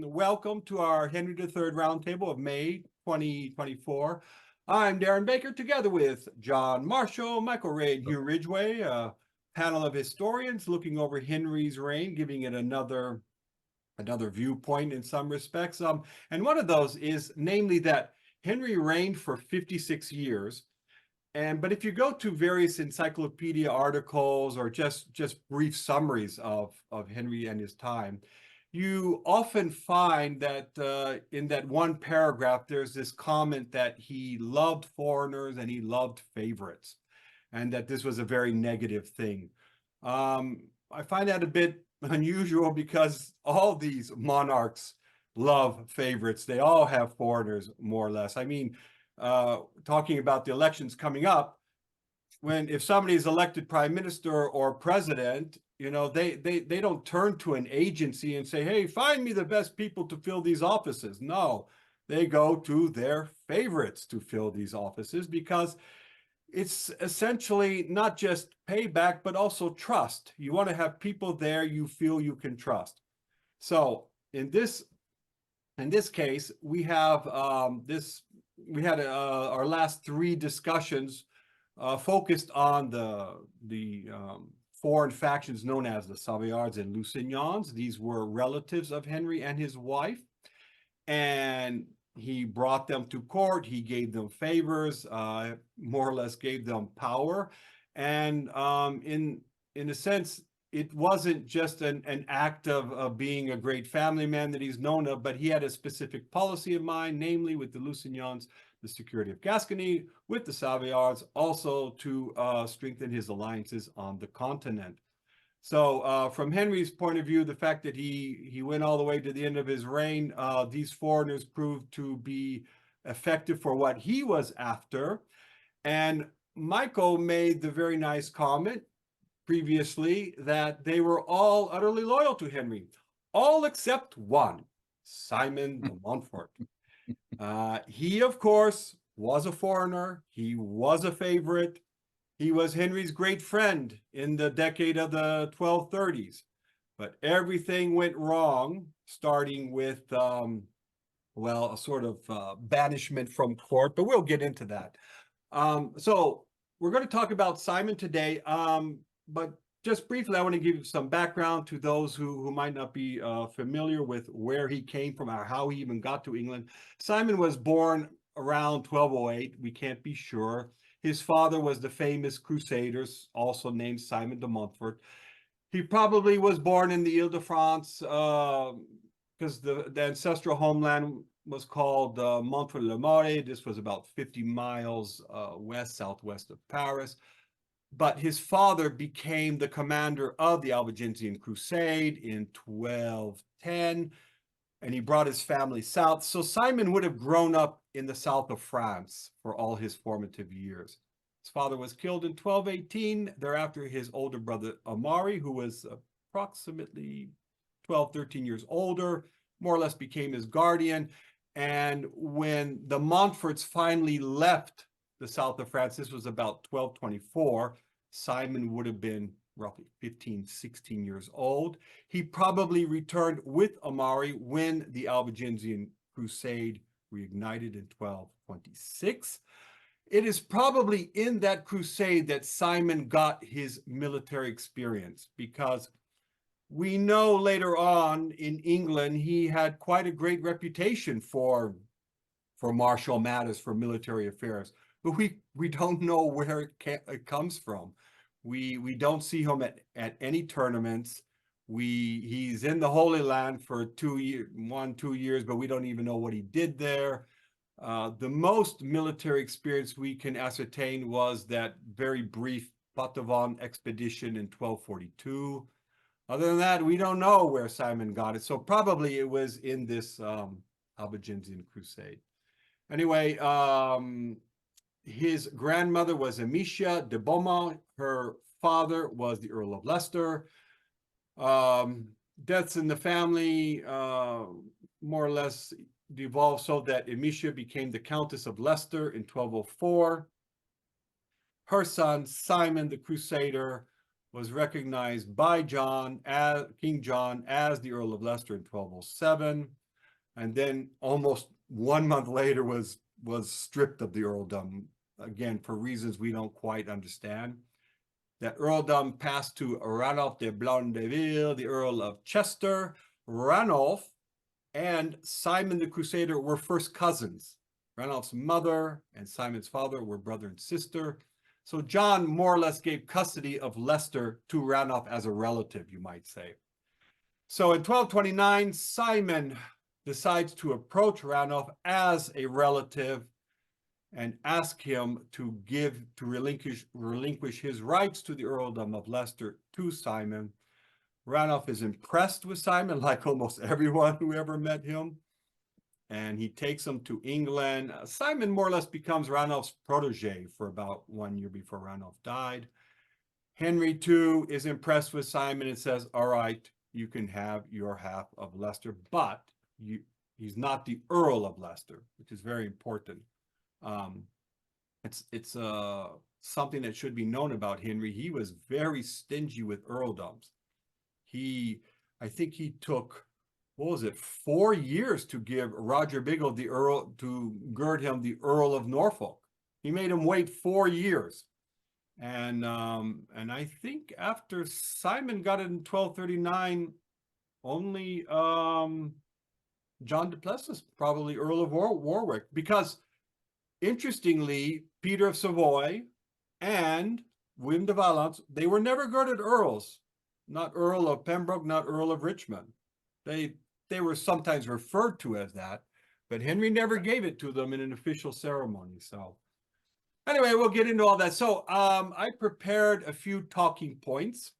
Welcome to our Henry III Roundtable of May 2024. I'm Darren Baker, together with John Marshall, Michael Ray, and Hugh Ridgway, a panel of historians looking over Henry's reign, giving it another viewpoint in some respects. And one of those is namely that Henry reigned for 56 years. But if you go to various encyclopedia articles or just brief summaries of Henry and his time, you often find that in that one paragraph, there's this comment that he loved foreigners and he loved favorites, and that this was a very negative thing. I find that a bit unusual because all these monarchs love favorites. They all have foreigners, more or less. I mean, talking about the elections coming up, if somebody is elected prime minister or president, they don't turn to an agency and say, hey, find me the best people to fill these offices. No, they go to their favorites to fill these offices because it's essentially not just payback, but also trust. You want to have people there you feel you can trust. So in this case, we have we had our last three discussions focused on the foreign factions known as the Savoyards and Lusignans. These were relatives of Henry and his wife, and he brought them to court. He gave them favors, more or less gave them power, and in a sense, it wasn't just an act of being a great family man that he's known of, but he had a specific policy in mind, namely with the Lusignans, the security of Gascony, with the Savoyards, also to strengthen his alliances on the continent. So from Henry's point of view, the fact that he went all the way to the end of his reign, these foreigners proved to be effective for what he was after. And Michael made the very nice comment previously that they were all utterly loyal to Henry, all except one, Simon de Montfort. He, of course, was a foreigner. He was a favorite. He was Henry's great friend in the decade of the 1230s. But everything went wrong, starting with, a sort of banishment from court, but we'll get into that. So we're going to talk about Simon today, but just briefly, I want to give you some background to those who might not be familiar with where he came from or how he even got to England. Simon was born around 1208. We can't be sure. His father was the famous Crusader, also named Simon de Montfort. He probably was born in the Ile-de-France because the ancestral homeland was called Montfort-le-Marais. This was about 50 miles southwest of Paris. But his father became the commander of the Albigensian Crusade in 1210, and he brought his family south. So Simon would have grown up in the south of France for all his formative years. His father was killed in 1218. Thereafter, his older brother Amari, who was approximately 12, 13 years older, more or less became his guardian. And when the Montforts finally left the south of France, this was about 1224, Simon would have been roughly 15, 16 years old. He probably returned with Amari when the Albigensian Crusade reignited in 1226. It is probably in that crusade that Simon got his military experience, because we know later on in England he had quite a great reputation for martial matters, for military affairs, but we don't know where it comes from. We don't see him at any tournaments. He's in the Holy Land for 2 years, but we don't even know what he did there. The most military experience we can ascertain was that very brief Poitevin expedition in 1242. Other than that, we don't know where Simon got it. So probably it was in this Albigensian Crusade. Anyway, his grandmother was Amicia de Beaumont. Her father was the Earl of Leicester. Deaths in the family more or less devolved so that Amicia became the Countess of Leicester in 1204. Her son, Simon the Crusader, was recognized by King John as the Earl of Leicester in 1207. and then almost 1 month later was stripped of the earldom, again, for reasons we don't quite understand. That earldom passed to Ranulph de Blondeville, the Earl of Chester. Ranulph and Simon the Crusader were first cousins. Ranulph's mother and Simon's father were brother and sister. So John more or less gave custody of Leicester to Ranulph as a relative, you might say. So in 1229, Simon decides to approach Ranulph as a relative and ask him to relinquish his rights to the earldom of Leicester to Simon. Ranulph is impressed with Simon, like almost everyone who ever met him, and he takes him to England. Simon more or less becomes Ranulph's protege for about 1 year before Ranulph died. Henry II is impressed with Simon and says, all right, you can have your half of Leicester, but he's not the Earl of Leicester, which is very important. It's something that should be known about Henry. He was very stingy with earldoms. I think he took, what was it, 4 years to give Roger Bigle the Earl, to gird him the Earl of Norfolk. He made him wait 4 years. And I think after Simon got it in 1239, only John du Plessis, probably Earl of Warwick, because interestingly, Peter of Savoy and William de Valence, they were never girded earls. Not Earl of Pembroke, not Earl of Richmond. They were sometimes referred to as that, but Henry never gave it to them in an official ceremony. So anyway, we'll get into all that. So I prepared a few talking points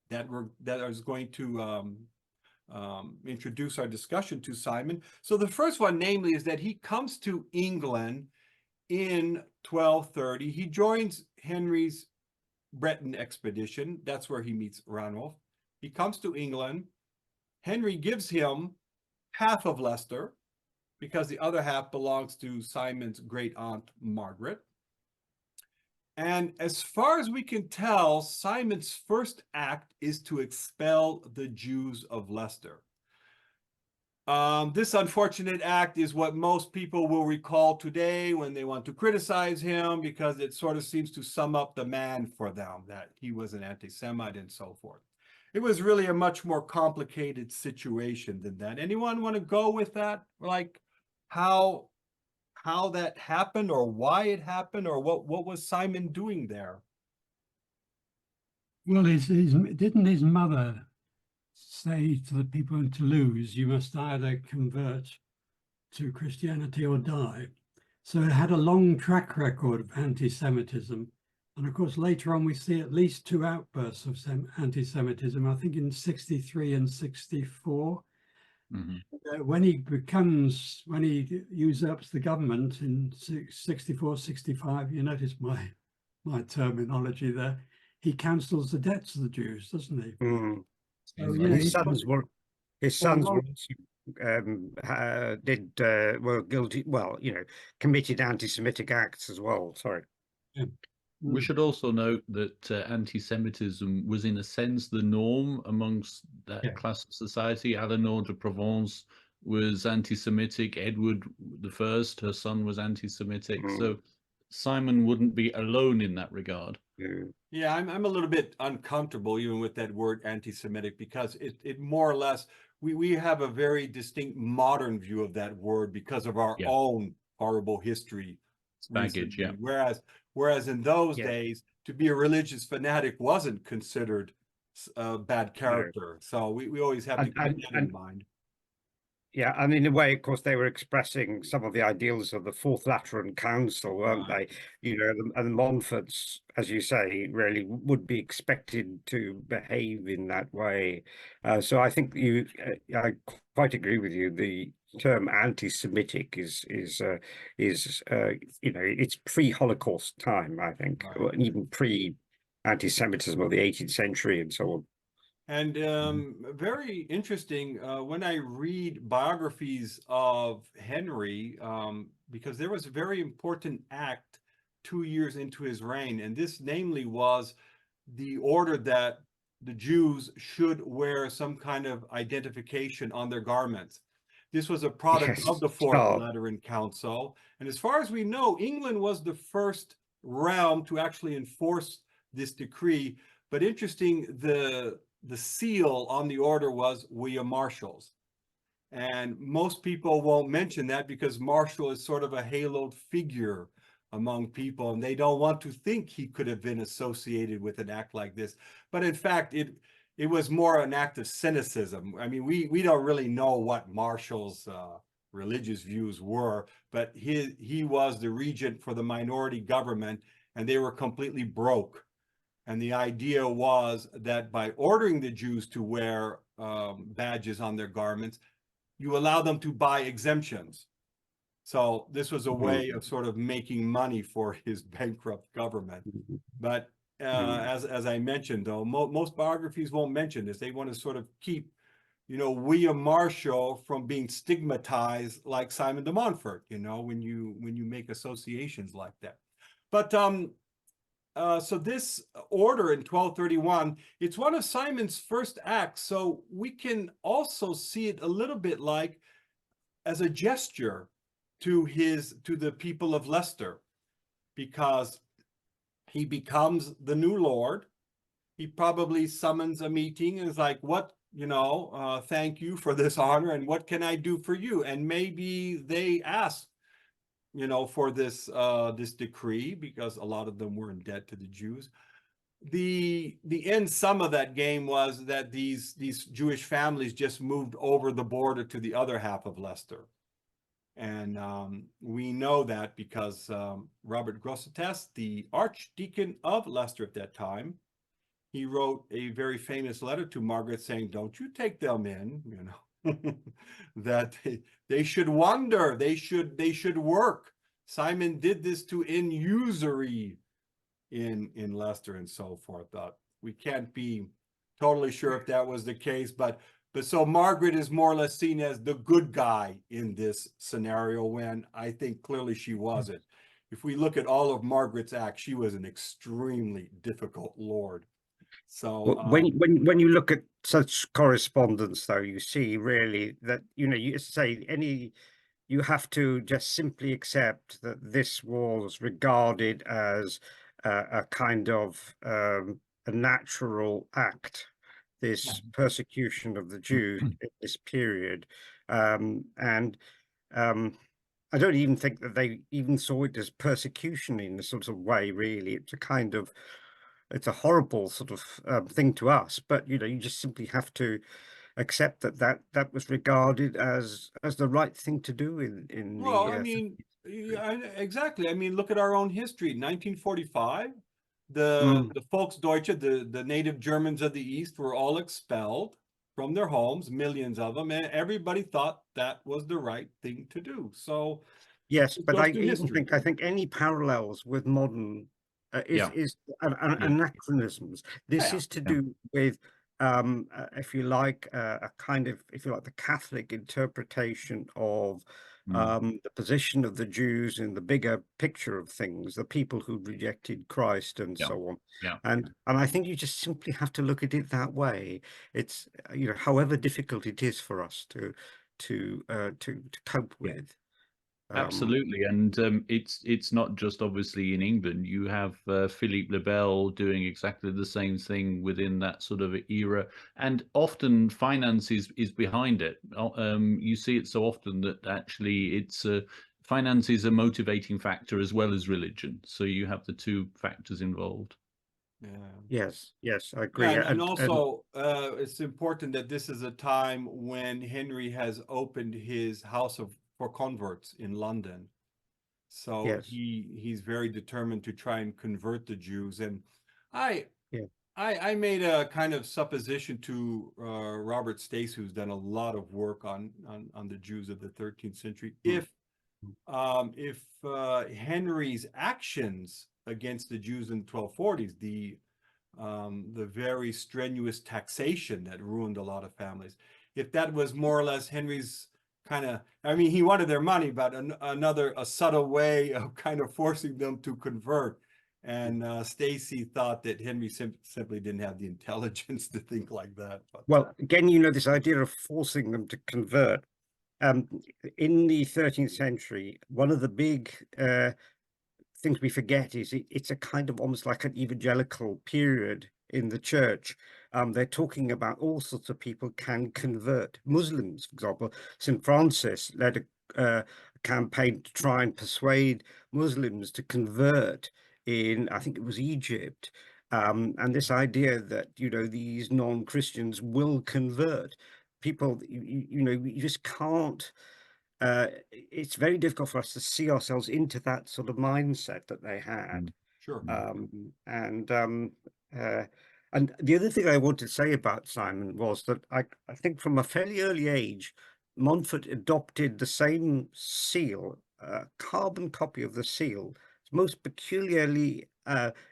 that I was going to introduce our discussion to Simon. So the first one, namely, is that he comes to England in 1230. He joins Henry's Breton expedition. That's where he meets Ranulph. He comes to England. Henry gives him half of Leicester because the other half belongs to Simon's great aunt Margaret. And as far as we can tell, Simon's first act is to expel the Jews of Leicester. This unfortunate act is what most people will recall today when they want to criticize him, because it sort of seems to sum up the man for them, that he was an anti-Semite and so forth. It was really a much more complicated situation than that. Anyone want to go with that? Like how that happened, or why it happened, or what was Simon doing there? Well, didn't his mother say to the people in Toulouse, you must either convert to Christianity or die? So it had a long track record of anti-Semitism. And of course, later on, we see at least 2 outbursts of anti-Semitism, I think in 63 and 64. Mm-hmm. When he usurps the government in 64, 65, you notice my terminology there, he cancels the debts of the Jews, doesn't he? Mm. So, his sons were guilty, committed anti-Semitic acts as well. Sorry. Yeah. We should also note that anti-Semitism was, in a sense, the norm amongst that class of society. Eleanor de Provence was anti-Semitic. Edward I, her son, was anti-Semitic. So Simon wouldn't be alone in that regard. Yeah, I'm a little bit uncomfortable even with that word anti-Semitic, because it more or less, we have a very distinct modern view of that word because of our own horrible history. Baggage, Whereas in those days, to be a religious fanatic wasn't considered a bad character. So we always have to keep that in mind. Yeah, and in a way, of course, they were expressing some of the ideals of the Fourth Lateran Council, weren't they? And the Montforts, as you say, really would be expected to behave in that way. So I think I quite agree with you. The term anti-Semitic is it's pre-Holocaust time, I think, or even pre-anti-Semitism of the 18th century and so on. And very interesting when I read biographies of Henry, because there was a very important act 2 years into his reign, and this namely was the order that the Jews should wear some kind of identification on their garments. This was a product Yes, of the Fourth sure. Lateran Council. And as far as we know, England was the first realm to actually enforce this decree. But interesting, the seal on the order was William Marshall's. And most people won't mention that because Marshall is sort of a haloed figure among people, and they don't want to think he could have been associated with an act like this. But in fact, it was more an act of cynicism. I mean, we don't really know what Marshall's religious views were, but he was the regent for the minority government, and they were completely broke. And the idea was that by ordering the Jews to wear badges on their garments, you allow them to buy exemptions. So this was a way of sort of making money for his bankrupt government. But as I mentioned, though, most biographies won't mention this. They want to sort of keep, William Marshall from being stigmatized like Simon de Montfort, when you make associations like that. But so this order in 1231, it's one of Simon's first acts. So we can also see it a little bit like as a gesture to the people of Leicester, because he becomes the new lord. He probably summons a meeting and is like, what, thank you for this honor, and what can I do for you? And maybe they ask, for this decree, because a lot of them were in debt to the Jews. The end sum of that game was that these Jewish families just moved over the border to the other half of Leicester. And we know that because Robert Grosseteste, the Archdeacon of Leicester at that time, he wrote a very famous letter to Margaret saying, don't you take them in, that they should wander, they should work. Simon did this to end usury in Leicester and so forth. We can't be totally sure if that was the case, but so Margaret is more or less seen as the good guy in this scenario, when I think clearly she wasn't. If we look at all of Margaret's acts, she was an extremely difficult lord. So when you look at such correspondence, though, you see really that, you say you have to just simply accept that this was regarded as a kind of a natural act, this persecution of the Jews in this period. And I don't even think that they even saw it as persecution in a sort of way, really. It's a horrible sort of thing to us, but, you just simply have to accept that was regarded as the right thing to do in well, the I mean, exactly. I mean, look at our own history. 1945, the Volksdeutsche, the native Germans of the East, were all expelled from their homes, millions of them, and everybody thought that was the right thing to do. So yes, but I think any parallels with modern is anachronisms. This is to do with if you like, a kind of, if you like, the Catholic interpretation of the position of the Jews in the bigger picture of things, the people who rejected Christ and so on. And I think you just simply have to look at it that way. It's, however difficult it is for us to cope with. Absolutely, and it's not just obviously in England. You have Philippe le Bel doing exactly the same thing within that sort of era, and often finance is behind it. You see it so often that actually it's finance is a motivating factor as well as religion. So you have the two factors involved. Yes, I agree. And also, it's important that this is a time when Henry has opened his house for converts in London. So he's very determined to try and convert the Jews. And I made a kind of supposition to Robert Stace, who's done a lot of work on the Jews of the 13th century. If Henry's actions against the Jews in the 1240s, the very strenuous taxation that ruined a lot of families, if that was more or less Henry's kind of, I mean, he wanted their money, but a subtle way of kind of forcing them to convert. And Stacy thought that Henry simply didn't have the intelligence to think like that. But, well, again, this idea of forcing them to convert, in the 13th century, one of the big things we forget is it's a kind of almost like an evangelical period in the church. They're talking about all sorts of people can convert. Muslims, for example, St. Francis led a campaign to try and persuade Muslims to convert in, I think it was Egypt. And this idea that, you know, these non-Christians will convert. People, you know, you just can't, it's very difficult for us to see ourselves into that sort of mindset that they had. Sure. And the other thing I wanted to say about Simon was that I think from a fairly early age, Montfort adopted the same seal, carbon copy of the seal, most peculiarly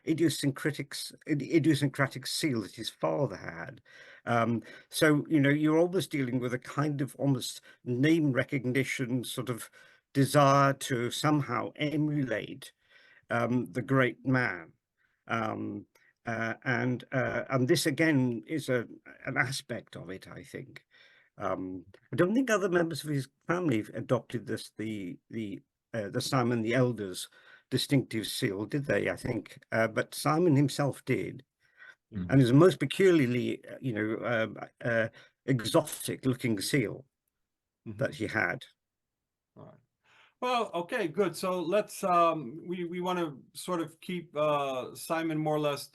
idiosyncratic seal that his father had. So, you know, you're almost dealing with a kind of almost name recognition sort of desire to somehow emulate the great man. And this again is an aspect of it, I think. I don't think other members of his family adopted the Simon the Elder's distinctive seal, did they? I think, but Simon himself did, and is a most peculiarly, you know, exotic-looking seal that he had. All right. Well, okay, good. So let's we want to sort of keep Simon more or less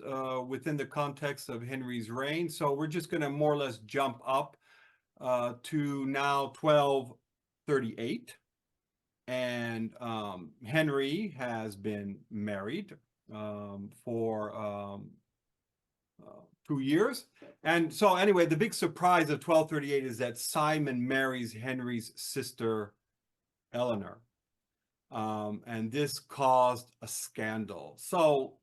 within the context of Henry's reign. So we're just going to more or less jump up to now 1238, and Henry has been married for 2 years. And so anyway, the big surprise of 1238 is that Simon marries Henry's sister Eleanor. And this caused a scandal. So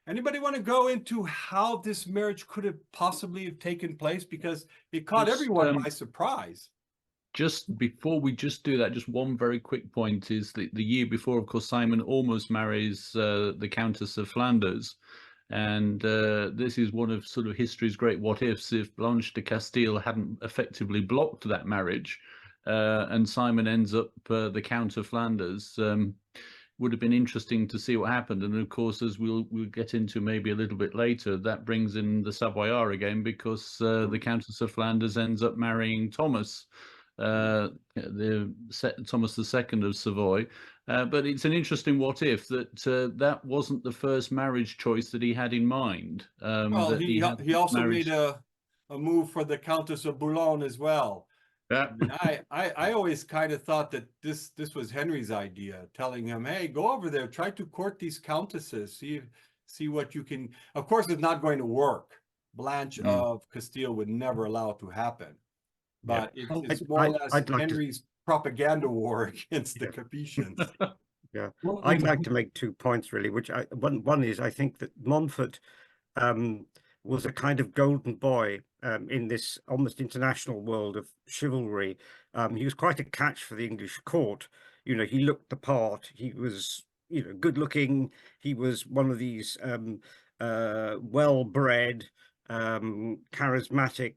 anybody want to go into how this marriage could have possibly have taken place? Because it caught everyone by surprise. Just before we just do that, just one very quick point is that the year before, of course, Simon almost marries the Countess of Flanders. And this is one of sort of history's great what ifs. If Blanche de Castile hadn't effectively blocked that marriage, and Simon ends up the Count of Flanders, would have been interesting to see what happened. And of course, as we'll get into maybe a little bit later, that brings in the Savoyard again, because the Countess of Flanders ends up marrying Thomas, Thomas II of Savoy. But it's an interesting what if that that wasn't the first marriage choice that he had in mind. Well, he also made a move for the Countess of Boulogne as well. Yeah. I always kind of thought that this was Henry's idea, telling him, hey, go over there, try to court these countesses, see what you can. Of course, it's not going to work. Blanche of Castile would never allow it to happen. But it's more or less Henry's propaganda war against the Capetians. Yeah, I'd like to make 2 points really, which one is I think that Montfort was a kind of golden boy in this almost international world of chivalry. He was quite a catch for the English court. You know, he looked the part. He was, you know, good looking. He was one of these well-bred, charismatic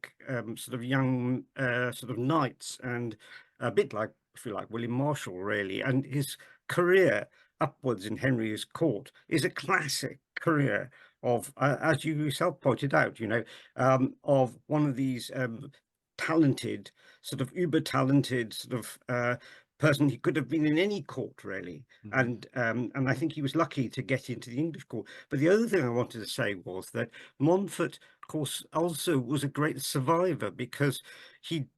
sort of young sort of knights, and a bit like, if you like, William Marshall, really. And his career upwards in Henry's court is a classic career of, as you yourself pointed out, you know, of one of these talented, sort of uber talented sort of person. He could have been in any court really. And I think he was lucky to get into the English court. But the other thing I wanted to say was that Montfort, of course, also was a great survivor, because he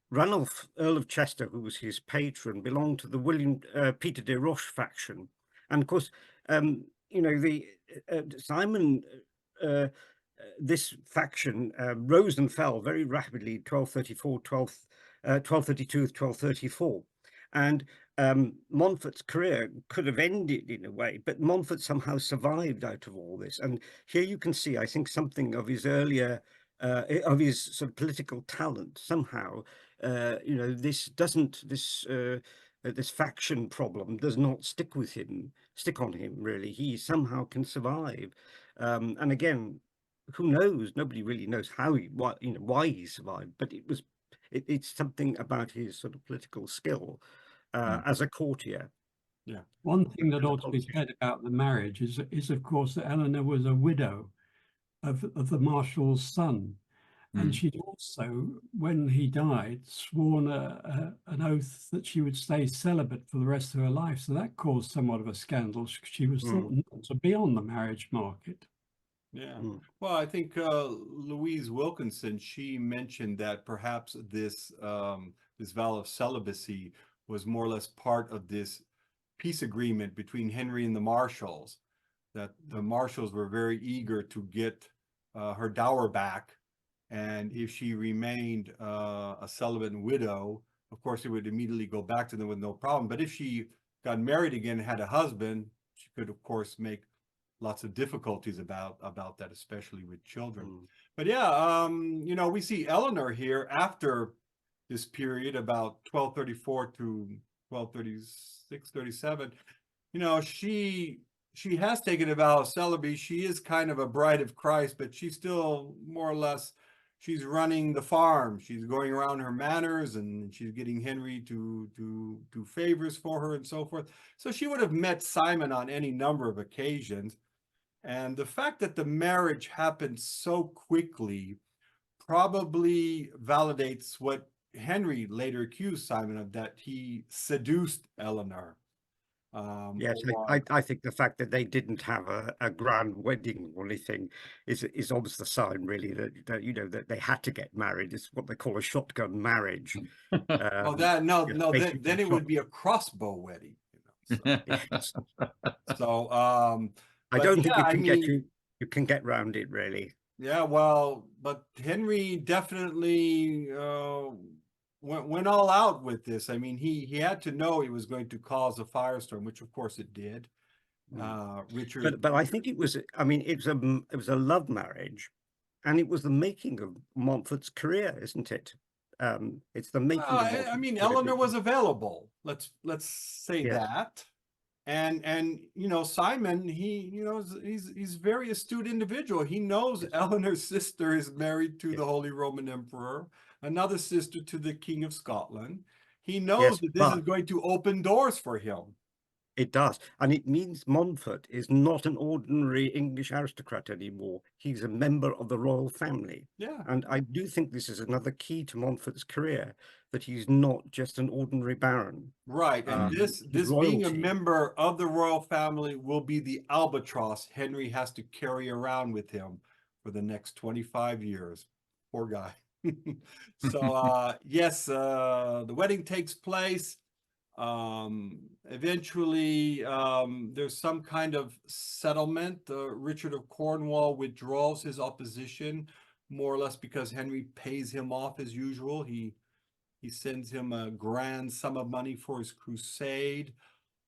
Ranulph, Earl of Chester, who was his patron, belonged to the William Peter de Roche faction. And of course, you know, the Simon, this faction rose and fell very rapidly, 1232, 1234. And Montfort's career could have ended in a way, but Montfort somehow survived out of all this. And here you can see, I think, something of his earlier, of his sort of political talent. Somehow, you know, this faction problem does not stick on him really. He somehow can survive. And again, who knows? Nobody really knows why he survived, but it was it's something about his sort of political skill as a courtier. Yeah. One thing that And a ought to be politician. said about the marriage is of course that Eleanor was a widow of the Marshal's son. And she'd also, when he died, sworn an oath that she would stay celibate for the rest of her life. So that caused somewhat of a scandal. She was thought not to be on the marriage market. Yeah. Well, I think Louise Wilkinson, she mentioned that perhaps this this vow of celibacy was more or less part of this peace agreement between Henry and the Marshals, that the Marshals were very eager to get her dower back. And if she remained a celibate widow, of course, it would immediately go back to them with no problem. But if she got married again and had a husband, she could, of course, make lots of difficulties about that, especially with children. But yeah, you know, we see Eleanor here after this period, about 1234 to 1236, 37. You know, she has taken a vow of celibacy. She is kind of a bride of Christ, but she's still more or less, she's running the farm. She's going around her manors, and she's getting Henry to do favors for her and so forth. So she would have met Simon on any number of occasions. And the fact that the marriage happened so quickly probably validates what Henry later accused Simon of, that he seduced Eleanor. Yes, I think the fact that they didn't have a grand wedding or anything is obviously a sign, really, that you know, that they had to get married. It's what they call a shotgun marriage. Oh, that no, then it would be a crossbow wedding. You know, so. So I don't think you can get round it, really. Yeah, well, but Henry definitely went all out with this. I mean, he had to know it was going to cause a firestorm, which of course it did. Richard, but I think it was, I mean, it was a love marriage, and it was the making of Montfort's career, isn't it? It's the making of Montfort's I mean, career. Eleanor was available. Let's say that. And you know, Simon, he's very astute individual. He knows Eleanor's sister is married to the Holy Roman Emperor, another sister to the King of Scotland. He knows that this is going to open doors for him. It does. And it means Montfort is not an ordinary English aristocrat anymore. He's a member of the royal family. Yeah. And I do think this is another key to Montfort's career, that he's not just an ordinary baron. Right. And this being a member of the royal family will be the albatross Henry has to carry around with him for the next 25 years. Poor guy. So yes, the wedding takes place. Eventually, there's some kind of settlement. Richard of Cornwall withdraws his opposition, more or less because Henry pays him off as usual. He sends him a grand sum of money for his crusade.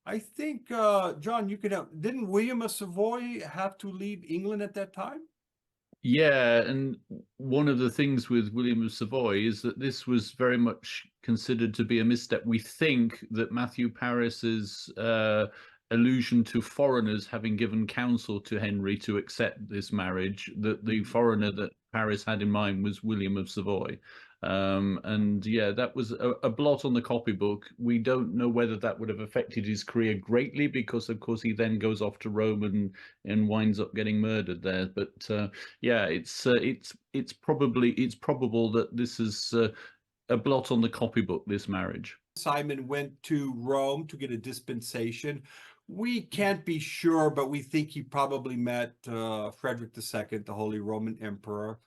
I think, John, you could have, didn't William of Savoy have to leave England at that time? Yeah, and one of the things with William of Savoy is that this was very much considered to be a misstep. We think that Matthew Paris's allusion to foreigners having given counsel to Henry to accept this marriage, that the foreigner that Paris had in mind was William of Savoy. And yeah, that was a blot on the copybook. We don't know whether that would have affected his career greatly, because of course he then goes off to Rome and winds up getting murdered there. But yeah, it's probable that this is a blot on the copybook, this marriage. Simon went to Rome to get a dispensation. We can't be sure, but we think he probably met Frederick II, the Holy Roman Emperor.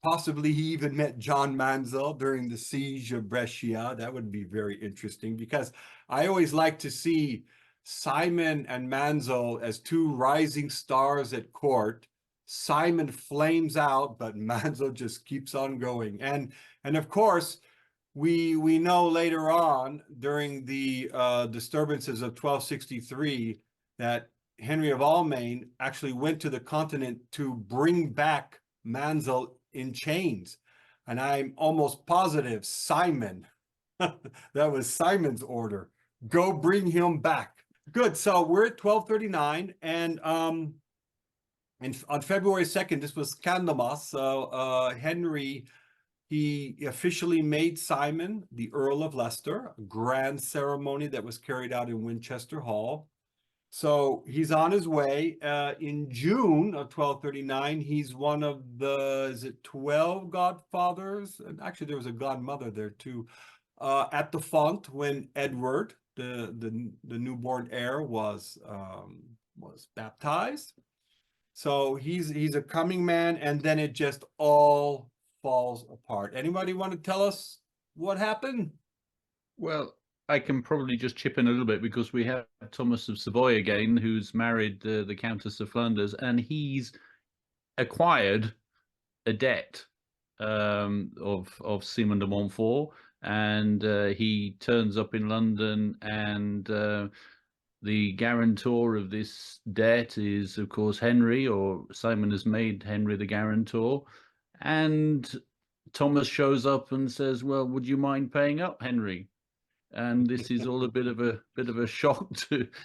Possibly he even met John Manzel during the siege of Brescia. That would be very interesting, because I always like to see Simon and Manzel as two rising stars at court. Simon flames out, but Manzel just keeps on going. And of course, we know later on during the disturbances of 1263 that Henry of Almaine actually went to the continent to bring back Manzel in chains. And I'm almost positive Simon, that was Simon's order, go bring him back. Good. So we're at 1239, and on February 2nd, this was Candlemas. So Henry he officially made Simon the Earl of Leicester, a grand ceremony that was carried out in Winchester Hall. So he's on his way. In June of 1239, he's one of the, is it 12 godfathers? And actually, there was a godmother there too. At the font when Edward, the newborn heir, was baptized. So he's a coming man, and then it just all falls apart. Anybody want to tell us what happened? Well, I can probably just chip in a little bit because we have Thomas of Savoy again, who's married the Countess of Flanders, and he's acquired a debt of Simon de Montfort, and he turns up in London, and the guarantor of this debt is, of course, Henry, or Simon has made Henry the guarantor, and Thomas shows up and says, "Well, would you mind paying up, Henry?" And this is all a bit of a shock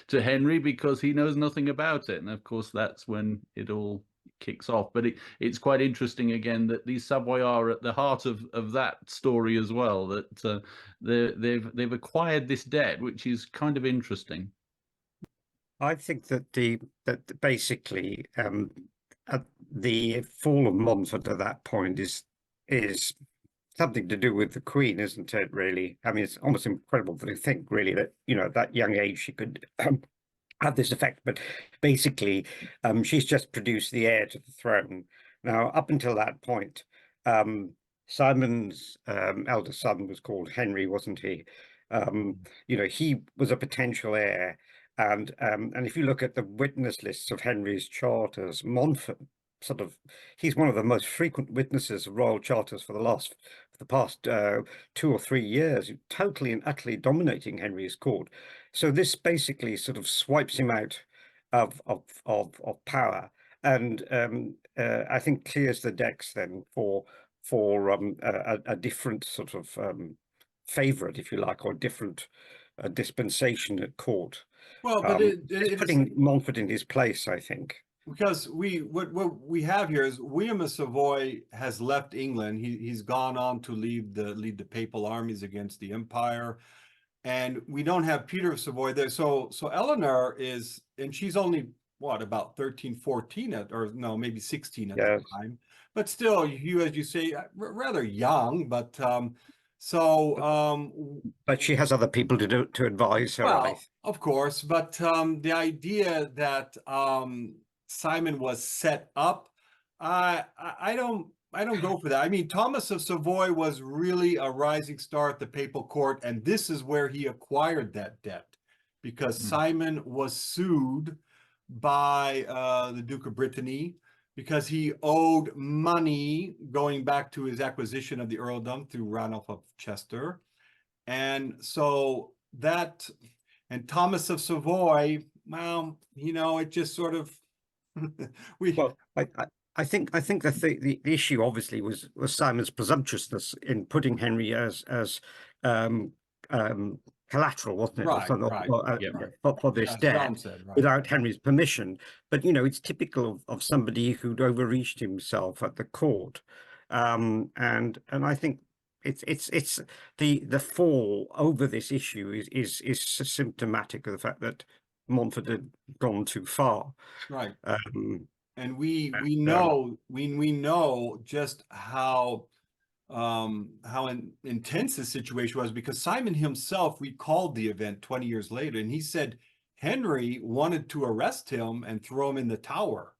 to Henry, because he knows nothing about it, and of course that's when it all kicks off. But it's quite interesting again that these Savoyards are at the heart of that story as well, that they've acquired this debt, which is kind of interesting. I think that basically the fall of Montfort at that point is something to do with the Queen, isn't it, really? I mean, it's almost incredible to think, really, that, you know, at that young age she could have this effect. But basically, she's just produced the heir to the throne. Now, up until that point, Simon's eldest son was called Henry, wasn't he? You know, he was a potential heir. And if you look at the witness lists of Henry's charters, Montfort he's one of the most frequent witnesses of royal charters for the past 2 or 3 years, totally and utterly dominating Henry's court. So this basically sort of swipes him out of power, and I think clears the decks then for a different sort of favorite, if you like, or different dispensation at court. Well, but it's putting Montfort in his place, I think. Because what we have here is William of Savoy has left England. He's gone on to lead the papal armies against the empire, and we don't have Peter of Savoy there. So Eleanor is, and she's only what, about 13, 14 or no, maybe 16 at the time, but still, you, as you say, rather young. But but she has other people to advise her. Well, of course, but the idea that Simon was set up, I don't go for that. I mean, Thomas of Savoy was really a rising star at the papal court, and this is where he acquired that debt, because Simon was sued by the Duke of Brittany because he owed money going back to his acquisition of the earldom through Ranulph of Chester. And so that, and Thomas of Savoy, well, you know, it just sort of well, I think the issue obviously was Simon's presumptuousness in putting Henry as collateral, wasn't it? Right, for this debt, without Henry's permission. But, you know, it's typical of somebody who'd overreached himself at the court, and I think it's the fall over this issue is symptomatic of the fact that Montfort had gone too far. Right. And we know just how intense the situation was, because Simon himself recalled the event 20 years later, and he said Henry wanted to arrest him and throw him in the Tower,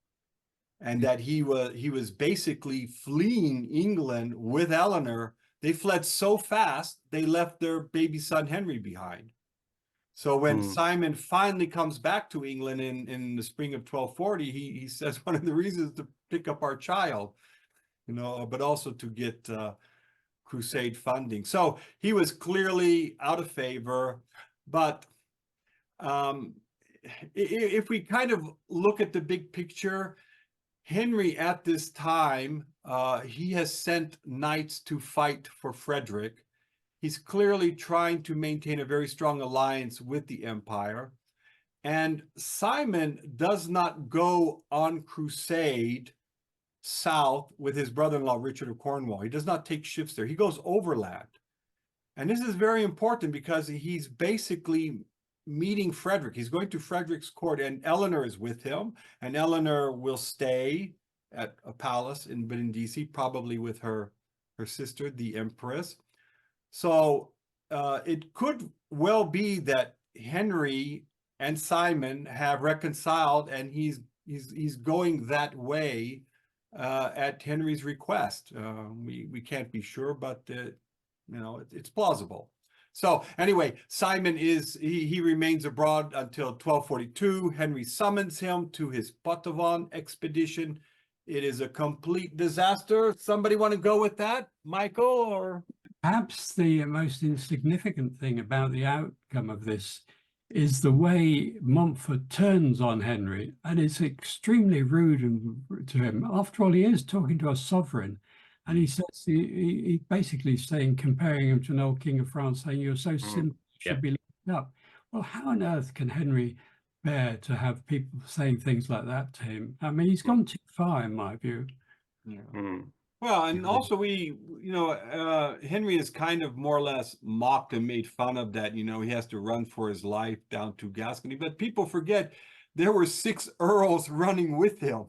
and that he was basically fleeing England with Eleanor. They fled so fast they left their baby son Henry behind. So when Simon finally comes back to England in the spring of 1240, he says one of the reasons to pick up our child, you know, but also to get crusade funding. So he was clearly out of favor. But if we kind of look at the big picture, Henry at this time, he has sent knights to fight for Frederick. He's clearly trying to maintain a very strong alliance with the empire. And Simon does not go on crusade south with his brother-in-law, Richard of Cornwall. He does not take ships there. He goes overland. And this is very important because he's basically meeting Frederick. He's going to Frederick's court, and Eleanor is with him. And Eleanor will stay at a palace in Brindisi, probably with her sister, the Empress. So it could well be that Henry and Simon have reconciled, and he's going that way at Henry's request. We can't be sure, but you know, it's plausible. So anyway, Simon he remains abroad until 1242. Henry summons him to his Poitevin expedition. It is a complete disaster. Somebody want to go with that, Michael? Or perhaps the most insignificant thing about the outcome of this is the way Montfort turns on Henry, and it's extremely rude to him. After all, he is talking to a sovereign, and he says he basically saying, comparing him to an old king of France, saying, "You're so simple, you should be looked up." Well, how on earth can Henry bear to have people saying things like that to him? I mean, he's gone too far, in my view. yeah. Well, and also Henry is kind of more or less mocked and made fun of that, he has to run for his life down to Gascony. But people forget there were 6 earls running with him,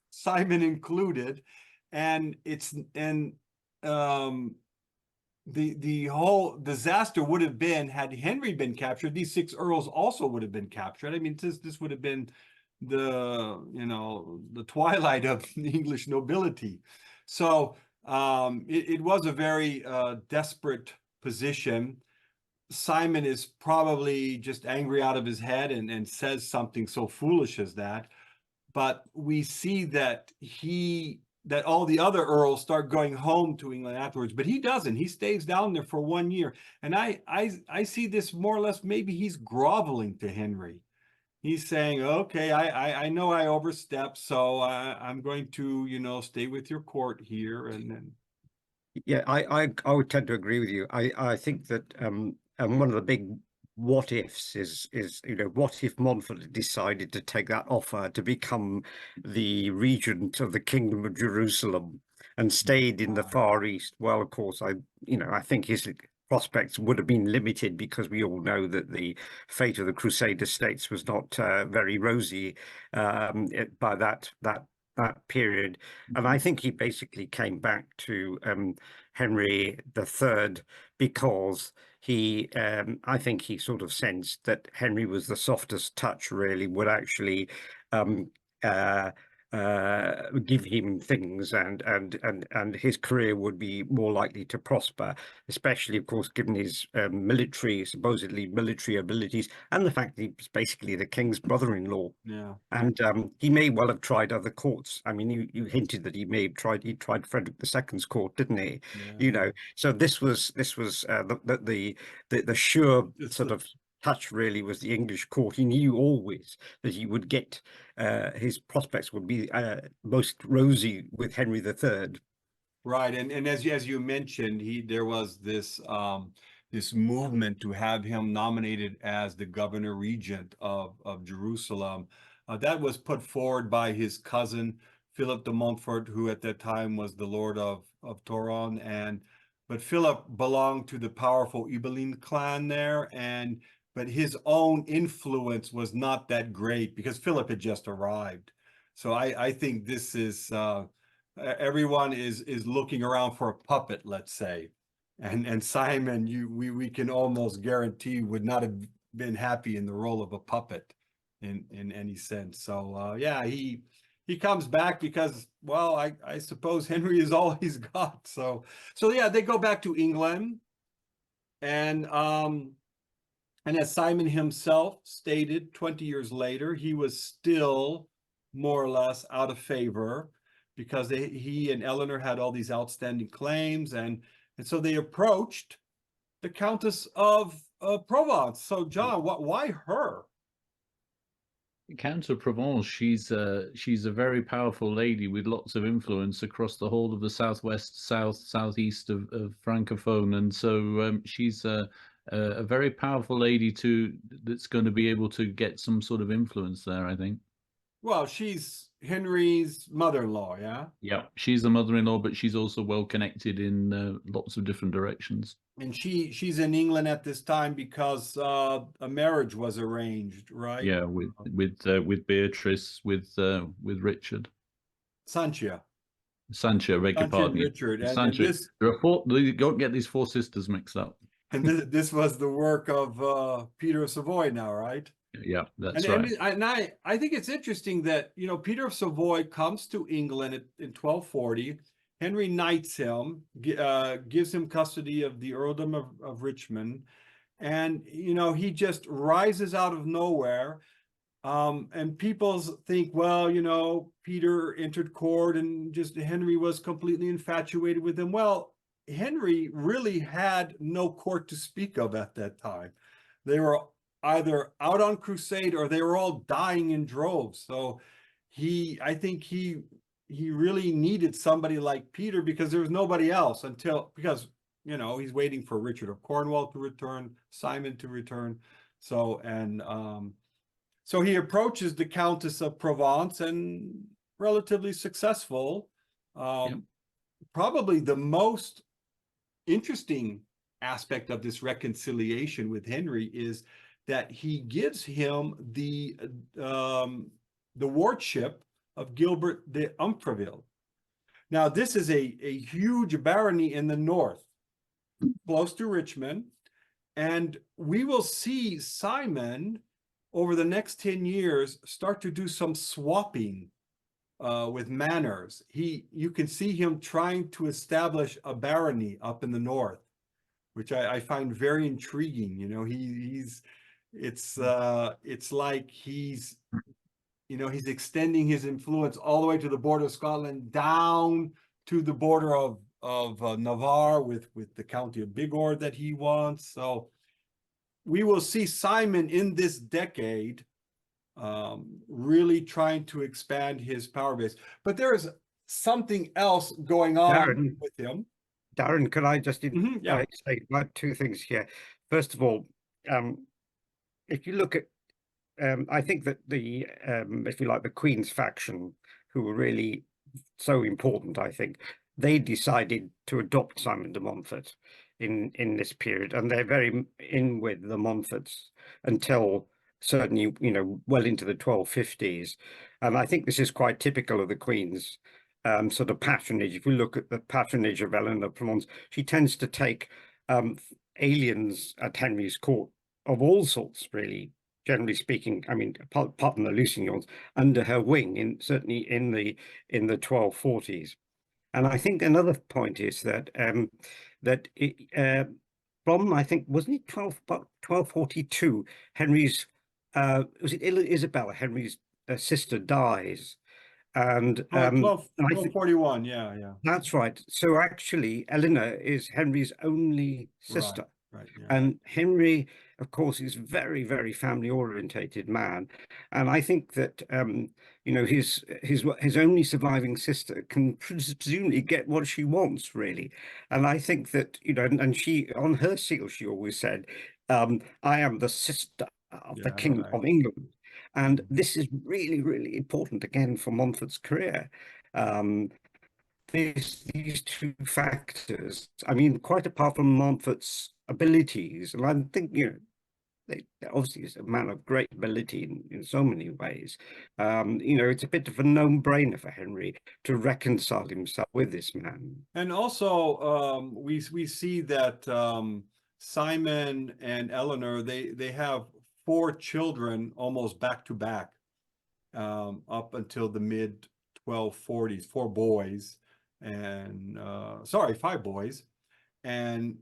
Simon included. And the whole disaster would have been, had Henry been captured, these 6 earls also would have been captured. I mean, this would have been the twilight of the English nobility. So it was a very desperate position. Simon is probably just angry out of his head and says something so foolish as that. But we see that all the other earls start going home to England afterwards, but he doesn't. He stays down there for 1 year. And I see this more or less, maybe he's groveling to Henry. He's saying, okay, I know I overstepped, so I'm going to, stay with your court here. And then. Yeah, I would tend to agree with you. I think that one of the big what ifs is what if Montfort had decided to take that offer to become the regent of the Kingdom of Jerusalem and stayed in the Far East? Well, of course, I think his prospects would have been limited, because we all know that the fate of the Crusader states was not very rosy by that period. And I think he basically came back to Henry III because I think he sort of sensed that Henry was the softest touch, really, would actually give him things, and his career would be more likely to prosper, especially, of course, given his supposedly military abilities, and the fact that he was basically the king's brother-in-law. Yeah. And he may well have tried other courts. I mean, you hinted that he tried Frederick II's court, didn't he? Yeah. So this was the sure sort of touch, really, was the English court. He knew always that he would get his prospects would be most rosy with Henry III. Right, and as you mentioned, there was this this movement to have him nominated as the governor regent of Jerusalem. That was put forward by his cousin Philip de Montfort, who at that time was the Lord of Toron, but Philip belonged to the powerful Ibelline clan there, but his own influence was not that great because Philip had just arrived. So I think this is everyone is looking around for a puppet, let's say, and Simon, we can almost guarantee would not have been happy in the role of a puppet in any sense. So yeah, he comes back because, well, I suppose Henry is all he's got. So yeah, they go back to England, and as Simon himself stated 20 years later, he was still more or less out of favor because he and Eleanor had all these outstanding claims, and so they approached the Countess of Provence. So John, why her? Count of Provence, she's a very powerful lady with lots of influence across the whole of the southwest, southeast of Francophone, and so she's a very powerful lady that's going to be able to get some sort of influence there, I think. Well, she's Henry's mother-in-law, yeah? Yeah, she's the mother-in-law, but she's also well connected in lots of different directions. And she's in England at this time because a marriage was arranged, right? Yeah, with Beatrice, with Richard. Sancha. Sancha, beg your Sancha and pardon. Richard. And Sancha. this There are four. You don't get these four sisters mixed up. and this was the work of Peter of Savoy now, right? Yeah, that's And, right. and I think it's interesting that, you know, Peter of Savoy comes to England in 1240. Henry knights him, gives him custody of the earldom of Richmond. And, you know, he just rises out of nowhere. And people think, well, you know, Peter entered court and just Henry was completely infatuated with him. Well, Henry really had no court to speak of at that time. They were either out on crusade or they were all dying in droves. So I think he really needed somebody like Peter because there was nobody else because, you know, he's waiting for Richard of Cornwall to return, Simon to return. So, so he approaches the Countess of Provence and relatively successful. Probably the most interesting aspect of this reconciliation with Henry is that he gives him the wardship of Gilbert de Umfreville. Now, this is a huge barony in the north, close to Richmond, and we will see Simon over the next 10 years start to do some swapping with manors. You can see him trying to establish a barony up in the north, which I find very intriguing. You know, it's like he's extending his influence all the way to the border of Scotland, down to the border of Navarre with the county of Bigorre that he wants. So we will see Simon in this decade really trying to expand his power base. But there is something else going on with him. Darren, can I just Yeah. say like two things here? First of all, if you look at, I think that the, if you like, the Queen's faction, who were really so important, I think, they decided to adopt Simon de Montfort in this period, and they're very in with the Montforts until certainly, you know, well into the 1250s. And I think this is quite typical of the Queen's sort of patronage. If you look at the patronage of Eleanor of Provence, she tends to take aliens at Henry's court of all sorts, really, generally speaking. I mean, apart from the Lusignans, under her wing, certainly in the 1240s. And I think another point is that from, I think, wasn't it 1242, Henry's was it Isabella, Henry's sister, dies, and 1241, yeah. That's right. So actually, Eleanor is Henry's only sister. Right, yeah. And Henry, of course, is very, very family-orientated man, and I think that you know, his only surviving sister can presumably get what she wants, really. And I think that, you know, and she, on her seal, she always said, "I am the sister of the King of England," and this is really, really important again for Montfort's career. These two factors, I mean, quite apart from Montfort's abilities, and I think, you know, obviously he's a man of great ability in so many ways. You know, it's a bit of a no-brainer for Henry to reconcile himself with this man. And also, we see that Simon and Eleanor, they have 4 children almost back to back up until the mid 1240s, 4 boys. And 5 boys and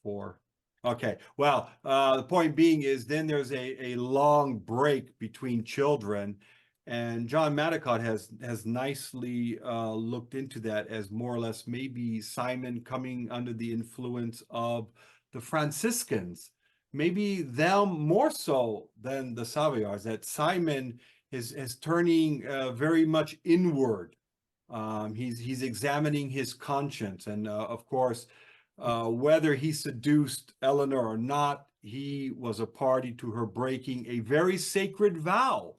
4. Okay, well, the point being is then there's a long break between children, and John Madicott has nicely looked into that as more or less maybe Simon coming under the influence of the Franciscans, maybe them more so than the Savoyards, that Simon is turning very much inward. He's examining his conscience, and of course, whether he seduced Eleanor or not, he was a party to her breaking a very sacred vow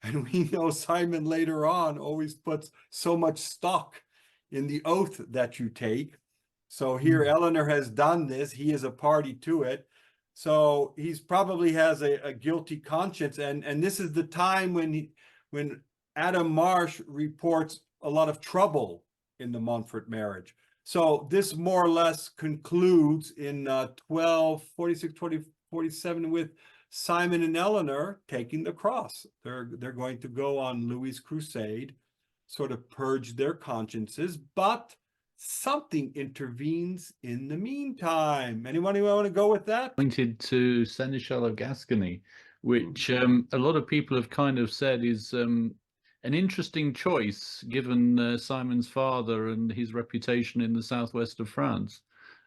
And we know Simon later on always puts so much stock in the oath that you take. So here Eleanor has done this. He is a party to it. So he's probably has a guilty conscience. And this is the time when Adam Marsh reports a lot of trouble in the Montfort marriage. So this more or less concludes in 1246, 2047 with Simon and Eleanor taking the cross. They're going to go on Louis's crusade, sort of purge their consciences, but something intervenes in the meantime. Anyone want to go with that? Pointed to Seneschal of Gascony, which a lot of people have kind of said is an interesting choice given Simon's father and his reputation in the southwest of France.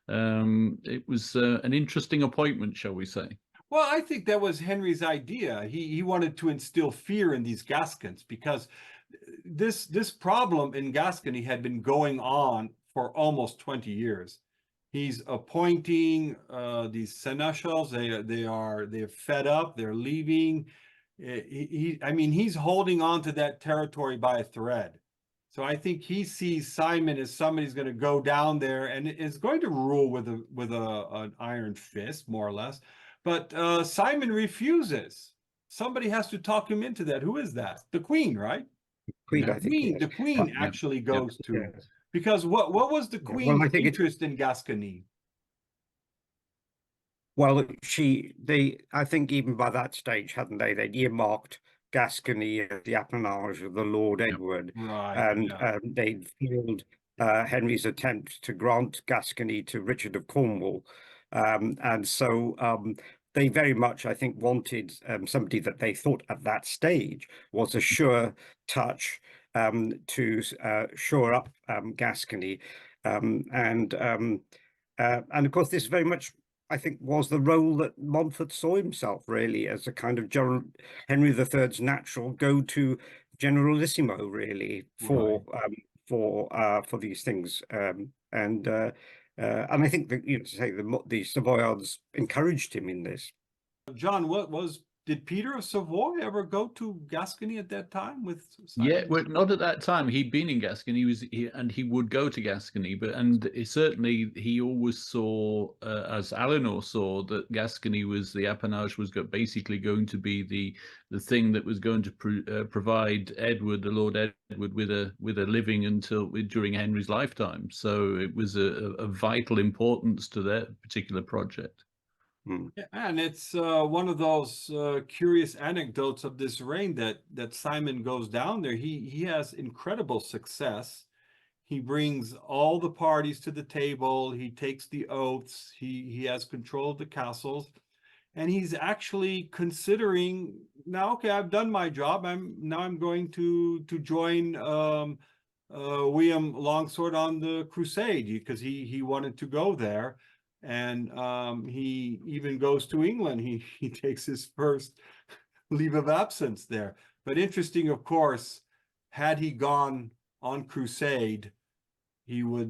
It was an interesting appointment, shall we say. Well, I think that was Henry's idea. He wanted to instill fear in these Gascons because this problem in Gascony had been going on for almost 20 years. He's appointing these seneschals. They're fed up. They're leaving. I mean, he's holding on to that territory by a thread. So I think he sees Simon as somebody who's going to go down there and is going to rule with an iron fist, more or less. But Simon refuses. Somebody has to talk him into that. Who is that? The Queen, right? Queen, I think, yes. The Queen actually goes to, because what was the Queen's interest in Gascony? Well, I think even by that stage, hadn't they? They'd earmarked Gascony as the appanage of the Lord Edward, and they'd failed Henry's attempt to grant Gascony to Richard of Cornwall, and so they very much, I think, wanted somebody that they thought at that stage was a sure touch to shore up Gascony, and of course this very much, I think, was the role that Montfort saw himself really as a kind of Henry III's natural go-to generalissimo, really, for these things, and I think that, you know, to say the Savoyards encouraged him in this. John, did Peter of Savoy ever go to Gascony at that time with Simon? Yeah, well, not at that time. He'd been in Gascony, and he would go to Gascony, certainly he always saw, as Eleanor saw, that Gascony was the appanage was basically going to be the thing that was going to provide Edward, the Lord Edward, with a living during Henry's lifetime. So it was a vital importance to that particular project. Yeah, and it's one of those curious anecdotes of this reign that Simon goes down there. He has incredible success. He brings all the parties to the table. He takes the oaths. He has control of the castles, and he's actually considering now. Okay, I've done my job. I'm going to join William Longsword on the crusade because he wanted to go there. And he even goes to England. He takes his first leave of absence there. But interesting, of course, had he gone on crusade, he would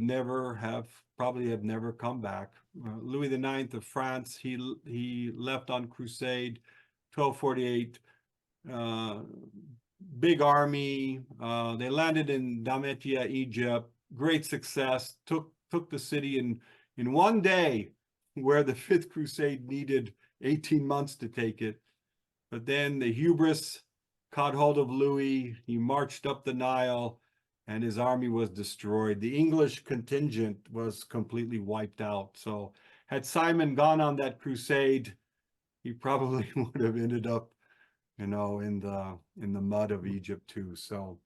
probably have never come back. Louis IX of France, he left on crusade, 1248. Big army. They landed in Damietta, Egypt. Great success. Took the city in one day, where the Fifth Crusade needed 18 months to take it. But then the hubris caught hold of Louis. He marched up the Nile, and his army was destroyed. The English contingent was completely wiped out. So had Simon gone on that crusade, he probably would have ended up, you know, in the mud of Egypt too. So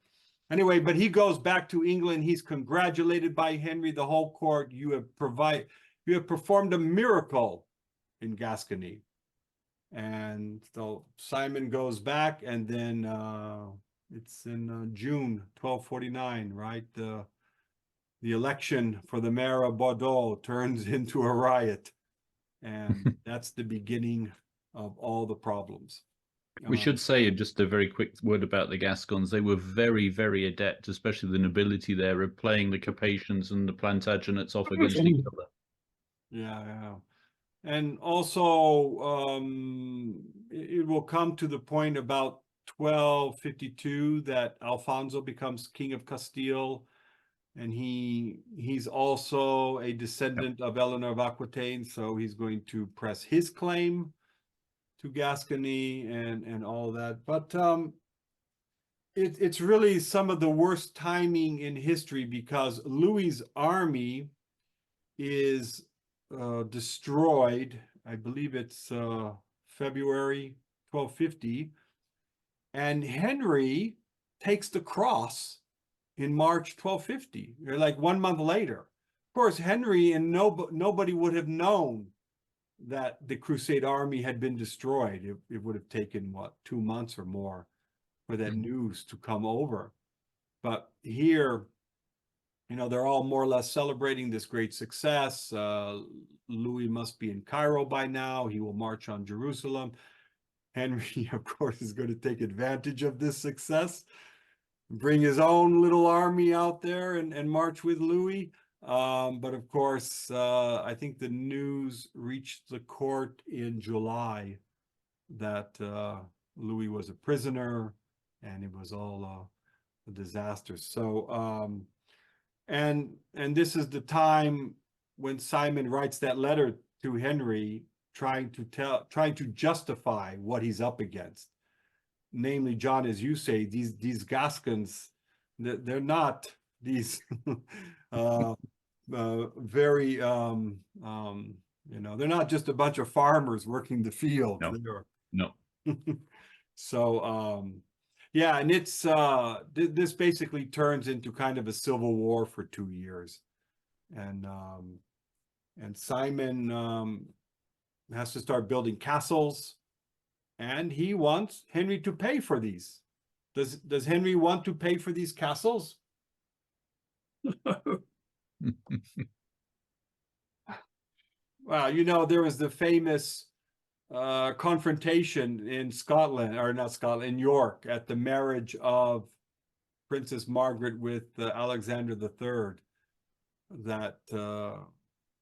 anyway, but he goes back to England. He's congratulated by Henry, the whole court. You have performed a miracle in Gascony. And so Simon goes back, and then it's in June 1249, right? The election for the mayor of Bordeaux turns into a riot, and that's the beginning of all the problems. We should say just a very quick word about the Gascons. They were very, very adept, especially the nobility there, of playing the Capetians and the Plantagenets off against each other. Yeah. And also, it will come to the point about 1252 that Alfonso becomes King of Castile, and he's also a descendant of Eleanor of Aquitaine, so he's going to press his claim to Gascony and all that. But it's really some of the worst timing in history, because Louis's army is destroyed. I believe it's February 1250, and Henry takes the cross in March 1250, or like 1 month later. Of course, Henry and nobody would have known that the Crusade army had been destroyed. It would have taken, what, 2 months or more for that news to come over. But here, you know, they're all more or less celebrating this great success. Louis must be in Cairo by now. He will march on Jerusalem. Henry, of course, is going to take advantage of this success, bring his own little army out there and march with Louis. But of course, I think the news reached the court in July that Louis was a prisoner, and it was all a disaster. So, and this is the time when Simon writes that letter to Henry, trying to justify what he's up against. Namely, John, as you say, these Gascons, they're not these very you know, they're not just a bunch of farmers working the field. No. So yeah, and it's this basically turns into kind of a civil war for 2 years, and Simon has to start building castles, and he wants Henry to pay for these. Does Henry want to pay for these castles? Well, you know, there was the famous confrontation in Scotland, or not Scotland, in York, at the marriage of Princess Margaret with Alexander III, that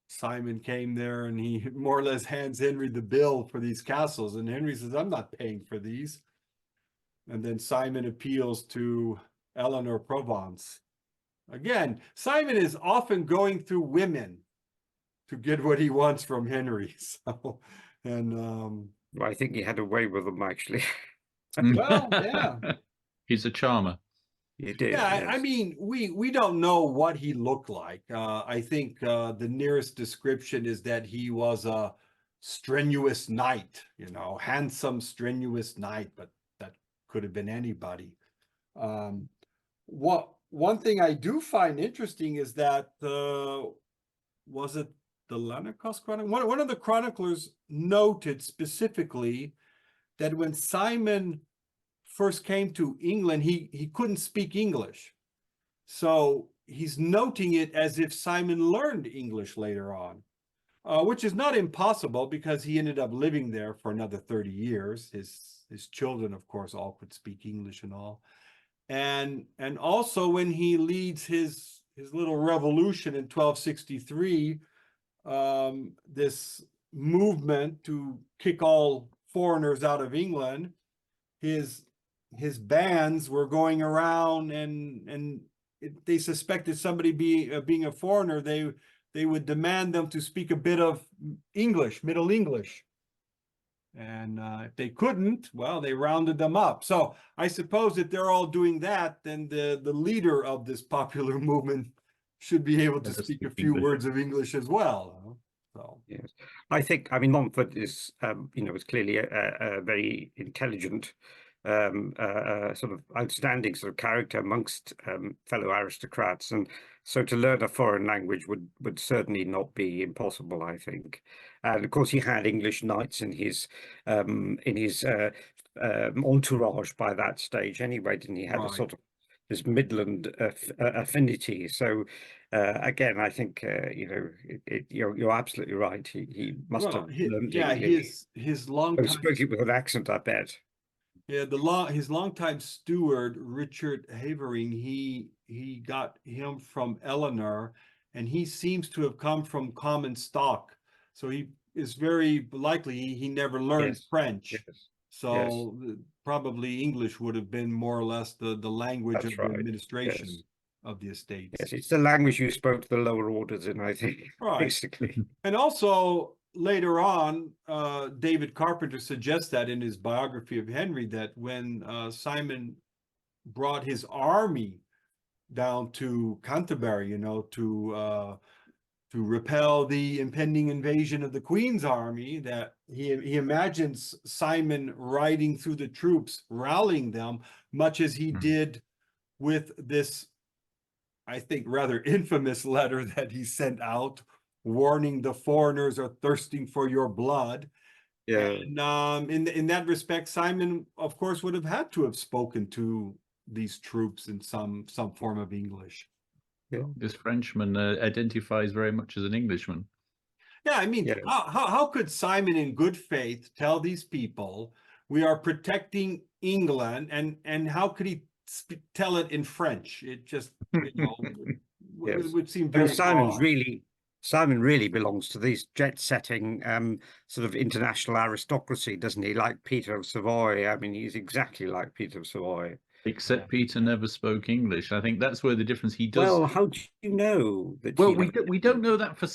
Simon came there and he more or less hands Henry the bill for these castles, and Henry says, I'm not paying for these. And then Simon appeals to Eleanor Provence. Again, Simon is often going through women to get what he wants from Henry. So, and Well, I think he had a way with them, actually. well, yeah. He's a charmer. He did. Yeah, yes. I mean, we don't know what he looked like. I think the nearest description is that he was a strenuous knight, you know, handsome, strenuous knight, but that could have been anybody. One thing I do find interesting is that was it the Lanarkos Chronicle? One of the chroniclers noted specifically that when Simon first came to England, he couldn't speak English. So he's noting it as if Simon learned English later on, which is not impossible, because he ended up living there for another 30 years. His children, of course, all could speak English and all. And also when he leads his little revolution in 1263, this movement to kick all foreigners out of England, his bands were going around, and they suspected somebody being a foreigner. They would demand them to speak a bit of English, Middle English. And if they couldn't, well, they rounded them up. So I suppose if they're all doing that, then the leader of this popular movement should be able to speak a few words of English as well. So yes, I think, I mean, Montfort is, you know, is clearly a very intelligent, sort of outstanding sort of character amongst fellow aristocrats, and so to learn a foreign language would certainly not be impossible, I think. And of course, he had English knights in his entourage by that stage anyway, didn't he? Had a sort of this Midland affinity. So again, I think you know, you're absolutely right. He must have learned English. his long time spoke it with an accent, I bet. Yeah, his longtime steward, Richard Havering, he got him from Eleanor, and he seems to have come from common stock. So he is very likely he never learned French. Yes. So probably English would have been more or less the language That's of the right, administration yes. of the estates. Yes, it's the language you spoke to the lower orders in, I think, Right. basically. And also later on, David Carpenter suggests that in his biography of Henry, that when Simon brought his army down to Canterbury, you know, to repel the impending invasion of the Queen's army, that he imagines Simon riding through the troops, rallying them, much as he did with this, I think, rather infamous letter that he sent out, warning the foreigners are thirsting for your blood. Yeah. And in that respect, Simon, of course, would have had to have spoken to these troops in some form of English. Yeah. This Frenchman identifies very much as an Englishman. Yeah, I mean, Yes. how could Simon in good faith tell these people we are protecting England, and how could he tell it in French? It just, you know, Yes. would seem I mean, very odd. Simon really belongs to these jet-setting sort of international aristocracy, doesn't he? Like Peter of Savoy. I mean, he's exactly like Peter of Savoy. Except Peter never spoke English. I think that's where the difference. He does. Well, how do you know that? Well, we don't know that for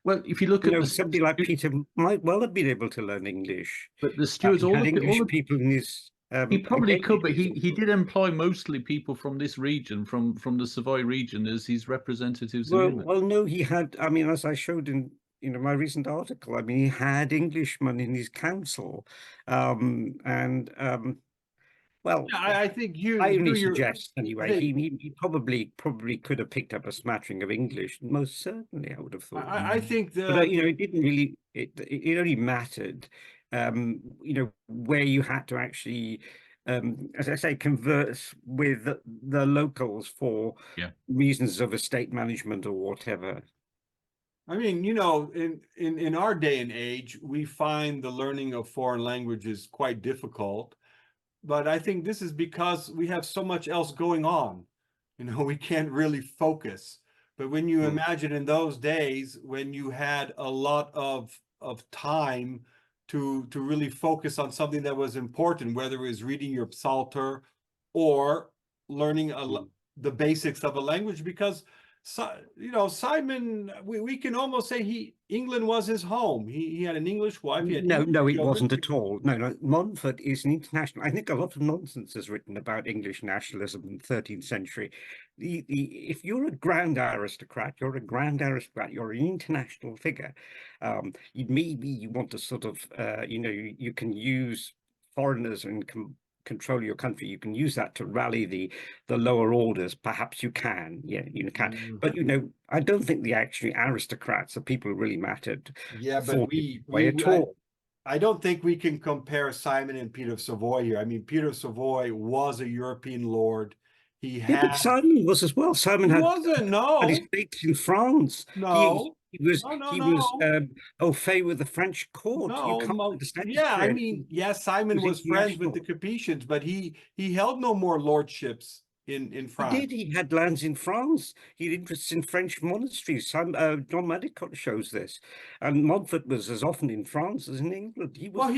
well, if you look at somebody like Peter might well have been able to learn English. But the stewards, he had English people in his. He probably could, but he did employ mostly people from this region, from the Savoy region, as his representatives. Well, no, he had. I mean, as I showed in my recent article, I mean, he had Englishmen in his council, well, yeah, I think I only suggest anyway. He probably could have picked up a smattering of English. Most certainly, I would have thought. I think but it didn't really. It only mattered, where you had to actually, as I say, converse with the locals for reasons of estate management or whatever. I mean, in our day and age, we find the learning of foreign languages quite difficult. But I think this is because we have so much else going on. We can't really focus. But when you imagine in those days, when you had a lot of time to really focus on something that was important, whether it was reading your Psalter or learning the basics of a language, because Simon, we can almost say England was his home. He had an English wife. No, it wasn't at all. No, Montfort is an international. I think a lot of nonsense is written about English nationalism in the 13th century. If you're a grand aristocrat, you're an international figure. Maybe you want to sort of, you can use foreigners and control your country. You can use that to rally the lower orders. Perhaps you can, you can. But I don't think the actually aristocrats are people who really mattered. Yeah, but I don't think we can compare Simon and Peter of Savoy here. I mean, Peter of Savoy was a European lord. But Simon was as well. Simon wasn't. No, had his estates in France. No. He was au fait with the French court. No, you can't understand. Yeah, I mean, yes, Simon was friends with the Capetians, but he held no more lordships in France. He did. He had lands in France. He had interests in French monasteries. John Madicott shows this. And Montfort was as often in France as in England. He was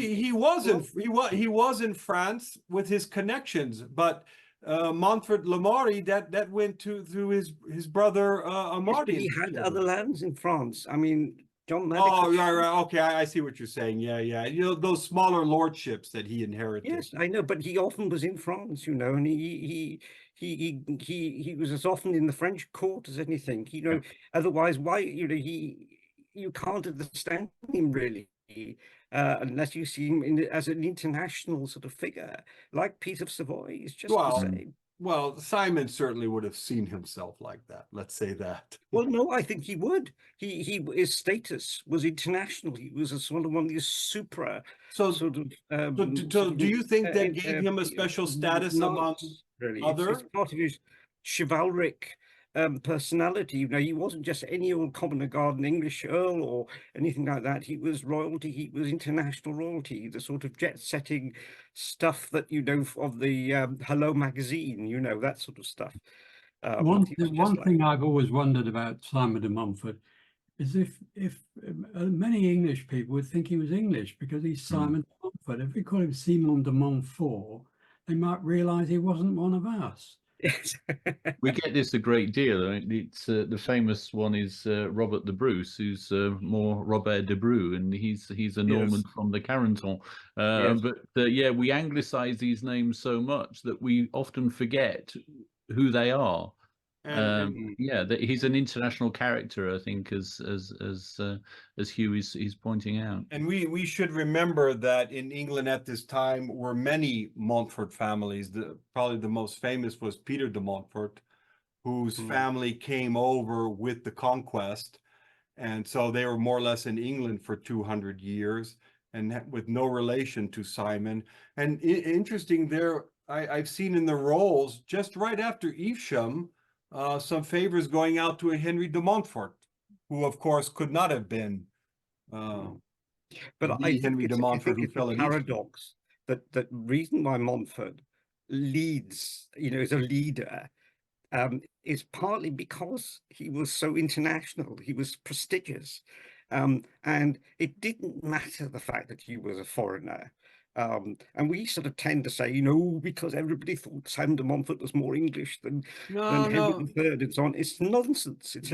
in France with his connections, but Montfort Lamori, that went through his brother Amarty. Yes, he had other lands in France. I mean, John Madicott. Oh, right. Okay, I see what you're saying. Yeah. Those smaller lordships that he inherited. Yes, I know, but he often was in France, and he was as often in the French court as anything. Otherwise, why? You can't understand him really. Unless you see him as an international sort of figure, like Peter of Savoy is just the same. Well, Simon certainly would have seen himself like that. Let's say that. Well, no, I think he would. His status was international. He was a sort of one of these supra. So do you think that gave him a special status among others? It's part of his chivalric personality. He wasn't just any old common garden English earl or anything like that. He was royalty. He was international royalty, the sort of jet-setting stuff that of the Hello magazine, that sort of stuff. One thing I've always wondered about Simon de Montfort is if many English people would think he was English because he's Simon de Montfort. Montfort, if we call him Simon de Montfort, they might realise he wasn't one of us. Yes. We get this a great deal. I mean, it's the famous one is Robert the Bruce, who's more Robert de Bru, and he's a Norman from the Carenton. Yes. But yeah, we anglicize these names so much that we often forget who they are. Yeah, he's an international character, I think, as Hugh is pointing out. And we should remember that in England at this time were many Montfort families. Probably the most famous was Peter de Montfort, whose family came over with the conquest. And so they were more or less in England for 200 years and with no relation to Simon. And interesting there, I've seen in the rolls just right after Evesham, some favors going out to a Henry de Montfort, who of course could not have been but I think Henry de Montfort who fell a at Evesham. paradox that reason why Montfort leads, is a leader, is partly because he was so international, he was prestigious, and it didn't matter the fact that he was a foreigner. And we sort of tend to say, because everybody thought Simon de Montfort was more English than Henry III and so on. It's nonsense. It's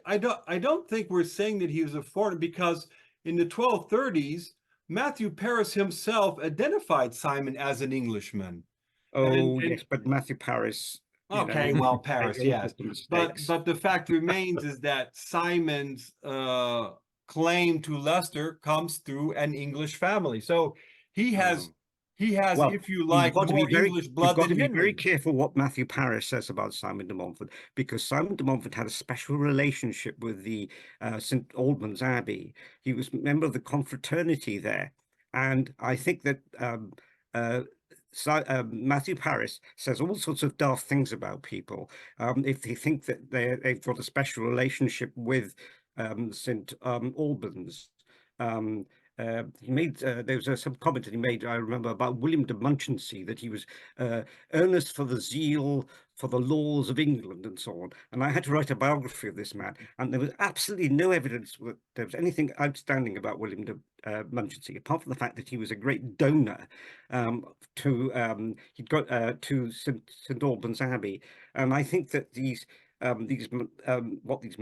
I don't think we're saying that he was a foreigner, because in the 1230s, Matthew Paris himself identified Simon as an Englishman. Yes, but Matthew Paris. Okay, well, Paris, yes. But the fact remains is that Simon's claim to Leicester comes through an English family. So he has, well, if you like, more English blood than Henry. You've got to be very careful what Matthew Paris says about Simon de Montfort, because Simon de Montfort had a special relationship with the St. Albans Abbey. He was a member of the confraternity there. And I think that Matthew Paris says all sorts of daft things about people if they think that they've got a special relationship with St. Albans. He made there was some comment that he made, I remember, about William de Mounchensey, that he was earnest for the zeal for the laws of England and so on. And I had to write a biography of this man, and there was absolutely no evidence that there was anything outstanding about William de Mounchensey, apart from the fact that he was a great donor to St. Albans Abbey. And I think that what these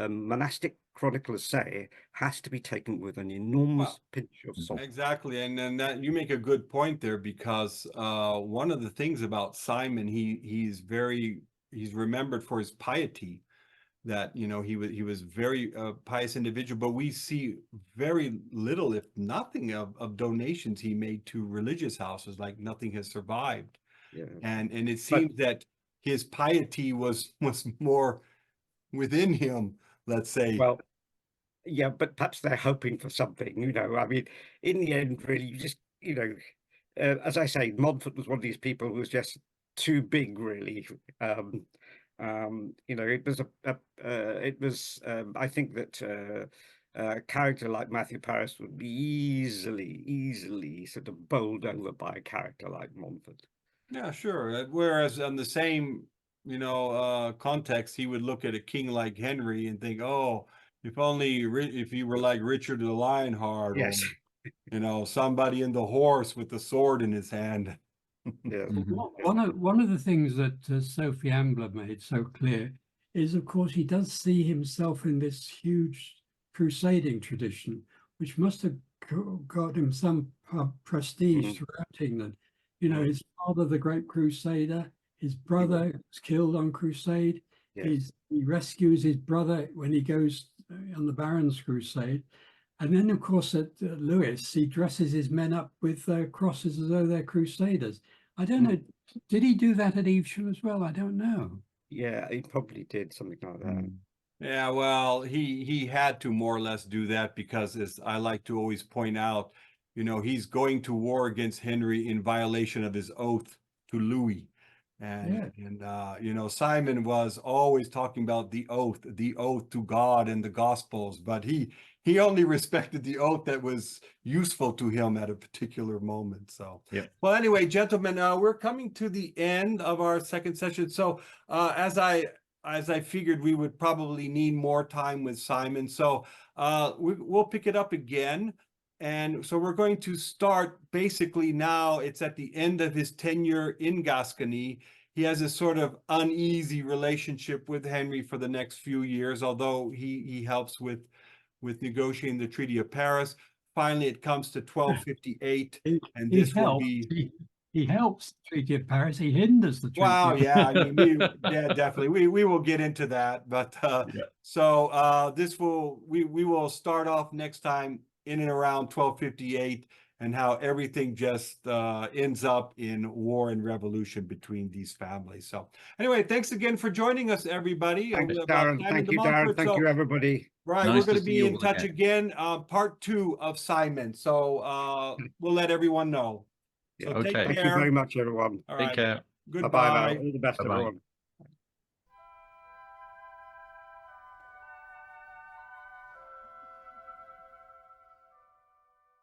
monastic chroniclers say has to be taken with an enormous pinch of salt. Exactly, and then that you make a good point there, because one of the things about Simon, he's remembered for his piety, that he was very pious individual, but we see very little, if nothing, of donations he made to religious houses. Like nothing has survived. Yeah. And it seems that his piety was more within him, let's say. Well, yeah, but perhaps they're hoping for something, I mean, in the end, really, you just, as I say, Montfort was one of these people who was just too big, really. It was I think that a character like Matthew Paris would be easily sort of bowled over by a character like Montfort. Yeah, sure. Whereas on the same, context, he would look at a king like Henry and think, oh, if he were like Richard the Lionheart, yes, or, somebody in the horse with the sword in his hand. Yeah. One of the things that Sophie Ambler made so clear is, of course, he does see himself in this huge crusading tradition, which must have got him some prestige throughout England. His father, the great crusader, his brother was killed on crusade. Yes. He rescues his brother when he goes on the Baron's crusade. And then, of course, at Lewes, he dresses his men up with crosses as though they're crusaders. I don't know. Did he do that at Evesham as well? I don't know. Yeah, he probably did something like that. Yeah, well, he had to more or less do that because, as I like to always point out, he's going to war against Henry in violation of his oath to Louis. And Simon was always talking about the oath to God and the Gospels, but he only respected the oath that was useful to him at a particular moment. So, well, anyway, gentlemen, we're coming to the end of our second session. So, as I figured, we would probably need more time with Simon. So, we'll pick it up again. And so we're going to start basically now. It's at the end of his tenure in Gascony. He has a sort of uneasy relationship with Henry for the next few years, although he helps with negotiating the Treaty of Paris. Finally, it comes to 1258, and this will be. He helps the Treaty of Paris. He hinders the Treaty. Wow, yeah, I mean, yeah, definitely. We will get into that, but so we will start off next time in and around 1258, and how everything just ends up in war and revolution between these families. So anyway, thanks again for joining us, everybody. Thanks, Darren. Thank you, Darren. Thank you, everybody. Right, Nice we're to going to see be you in all touch again. again, part 2 of Simon. So we'll let everyone know. So Yeah. take Okay. Thank you care. very much, everyone. All Take right. care. Goodbye. Bye-bye now. All the best, Bye-bye. everyone.